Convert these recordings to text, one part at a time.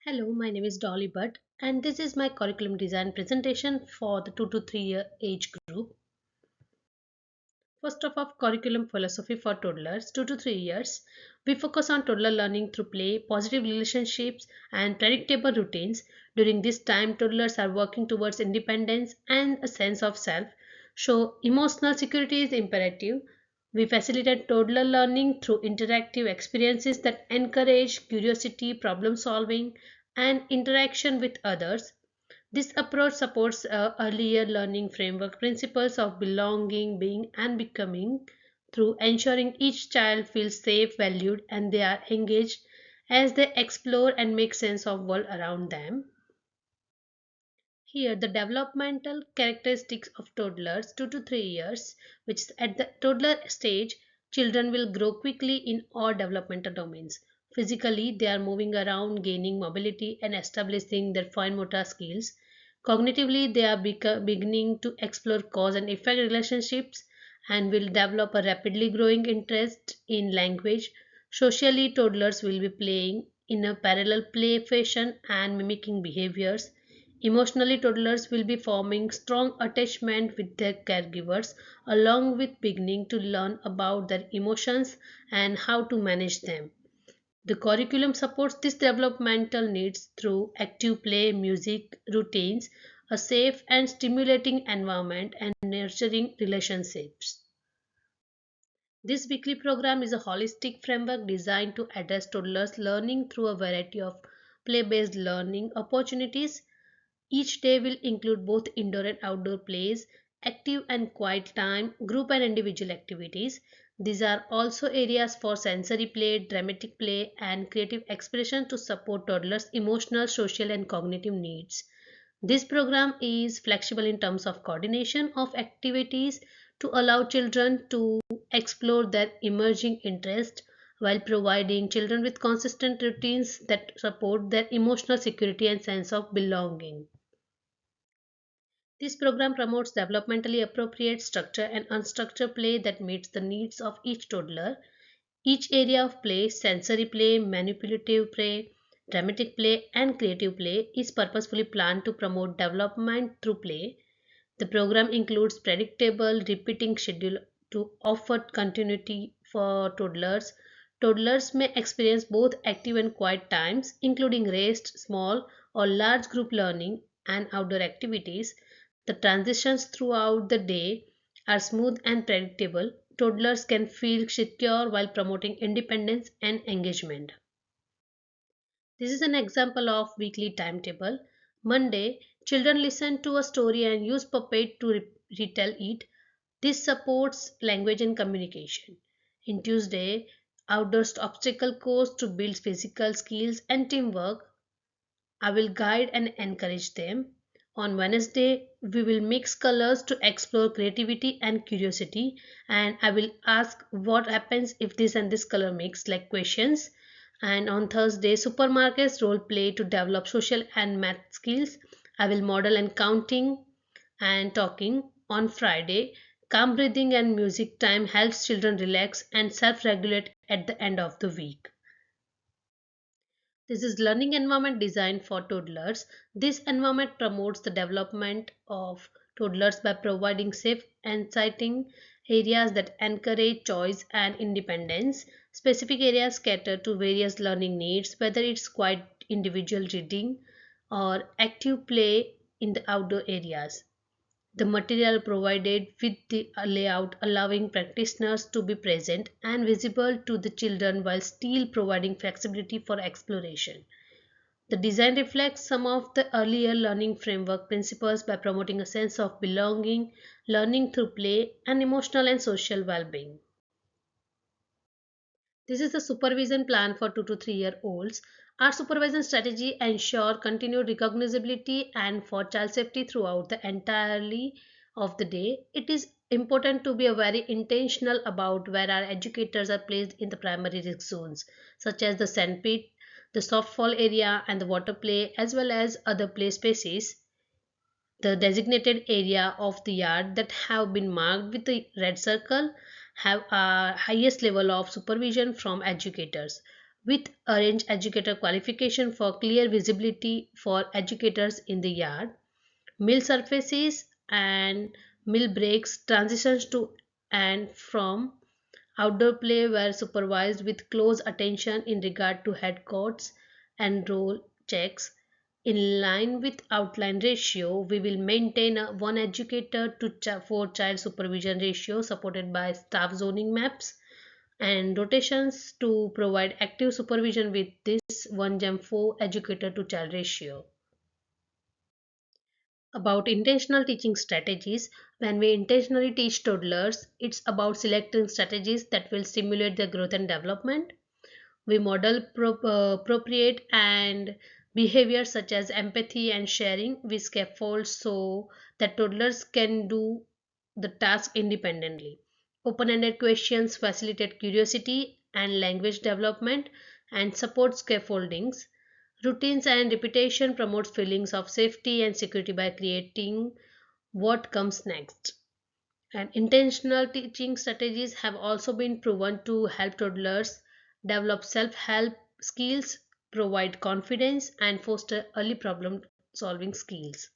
Hello, my name is Dolly Butt, and this is my curriculum design presentation for the 2 to 3 year age group. First of curriculum philosophy for toddlers 2 to 3 years. We focus on toddler learning through play, positive relationships, and predictable routines. During this time, toddlers are working towards independence and a sense of self. So, emotional security is imperative. We facilitate toddler learning through interactive experiences that encourage curiosity, problem solving, and interaction with others. This approach supports earlier learning framework principles of belonging, being, and becoming through ensuring each child feels safe, valued, and they are engaged as they explore and make sense of world around them. Here, the developmental characteristics of toddlers 2 to 3 years, which is at the toddler stage, children will grow quickly in all developmental domains. Physically, they are moving around, gaining mobility, and establishing their fine motor skills. Cognitively, they are beginning to explore cause and effect relationships and will develop a rapidly growing interest in language. Socially, toddlers will be playing in a parallel play fashion and mimicking behaviors. Emotionally, toddlers will be forming strong attachment with their caregivers along with beginning to learn about their emotions and how to manage them. The curriculum supports these developmental needs through active play, music, routines, a safe and stimulating environment, and nurturing relationships. This weekly program is a holistic framework designed to address toddlers' learning through a variety of play based learning opportunities. Each day will include both indoor and outdoor plays, active and quiet time, group and individual activities. These are also areas for sensory play, dramatic play, and creative expression to support toddlers' emotional, social, and cognitive needs. This program is flexible in terms of coordination of activities to allow children to explore their emerging interest while providing children with consistent routines that support their emotional security and sense of belonging. This program promotes developmentally appropriate structure and unstructured play that meets the needs of each toddler. Each area of play, sensory play, manipulative play, dramatic play, and creative play, is purposefully planned to promote development through play. The program includes predictable, repeating schedule to offer continuity for toddlers. Toddlers may experience both active and quiet times, including rest, small or large group learning, and outdoor activities. The transitions throughout the day are smooth and predictable. Toddlers can feel secure while promoting independence and engagement. This is an example of weekly timetable. Monday, children listen to a story and use puppet to retell it. This supports language and communication. In Tuesday, outdoor obstacle course to build physical skills and teamwork. I will guide and encourage them. On Wednesday, we will mix colors to explore creativity and curiosity, and I will ask what happens if this and this color mix, like questions. And on Thursday, supermarkets role play to develop social and math skills. I will model and counting and talking. On Friday, calm breathing and music time helps children relax and self regulate at the end of the week. This is learning environment designed for toddlers. This environment promotes the development of toddlers by providing safe and exciting areas that encourage choice and independence. Specific areas cater to various learning needs, whether it's quiet individual reading or active play in the outdoor areas. The material provided with the layout allowing practitioners to be present and visible to the children while still providing flexibility for exploration. The design reflects some of the earlier learning framework principles by promoting a sense of belonging, learning through play, and emotional and social well being. This is the supervision plan for 2 to 3 year olds. Our supervision strategy ensure continued recognizability and for child safety throughout the entirely of the day. It is important to be very intentional about where our educators are placed in the primary risk zones, such as the sandpit, the softball area, and the water play, as well as other play spaces. The designated area of the yard that have been marked with the red circle have a highest level of supervision from educators. with arrange educator qualification for clear visibility for educators in the yard, mill surfaces and mill breaks, transitions to and from outdoor play were supervised with close attention in regard to head courts and role checks. In line with outline ratio, we will maintain a one educator to 4 child supervision ratio supported by staff zoning maps and rotations to provide active supervision with this 1 gem 4 educator to child ratio. About intentional teaching strategies, when we intentionally teach toddlers, it's about selecting strategies that will stimulate their growth and development. We model appropriate and behavior such as empathy and sharing. We scaffold so that toddlers can do the task independently. Open ended questions facilitate curiosity and language development and support scaffoldings. Routines and repetition promotes feelings of safety and security by creating what comes next. And intentional teaching strategies have also been proven to help toddlers develop self help skills, provide confidence, and foster early problem solving skills.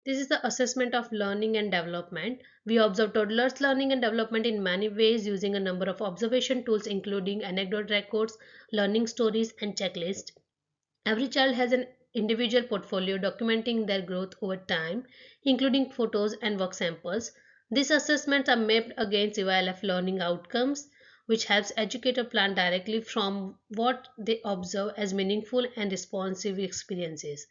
This is the assessment of learning and development. We observe toddlers' learning and development in many ways using a number of observation tools, including anecdote records, learning stories, and checklists. Every child has an individual portfolio documenting their growth over time, including photos and work samples. These assessments are mapped against EYLF learning outcomes, which helps educators plan directly from what they observe as meaningful and responsive experiences.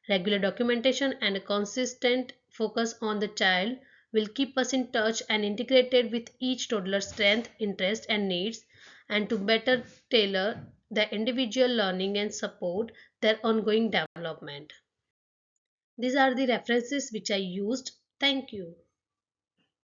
Regular documentation and a consistent focus on the child will keep us in touch and integrated with each toddler's strength, interest, and needs, and to better tailor their individual learning and support their ongoing development. These are the references which I used. Thank you.